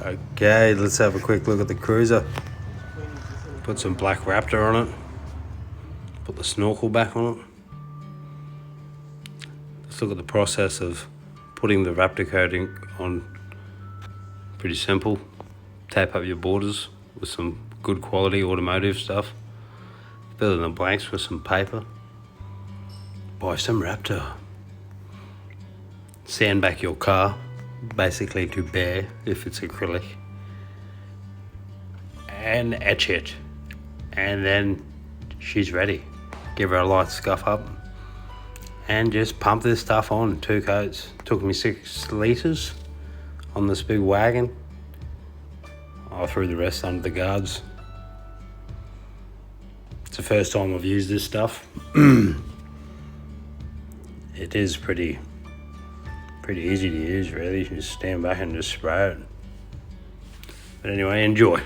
Okay, let's have a quick look at the cruiser. Put some black Raptor on it. Put the snorkel back on it. Let's look at the process of putting the Raptor coating on. Pretty simple. Tape up your borders with some good quality automotive stuff. Fill in the blanks with some paper. Buy some Raptor. Sand back your car, basically to bare if it's acrylic. And etch it. And then she's ready. Give her a light scuff up. And just pump this stuff on, 2 coats. Took me 6 litres on this big wagon. I threw the rest under the guards. It's the first time I've used this stuff. It is pretty easy to use, really. You just stand back and just spray it. But anyway, enjoy.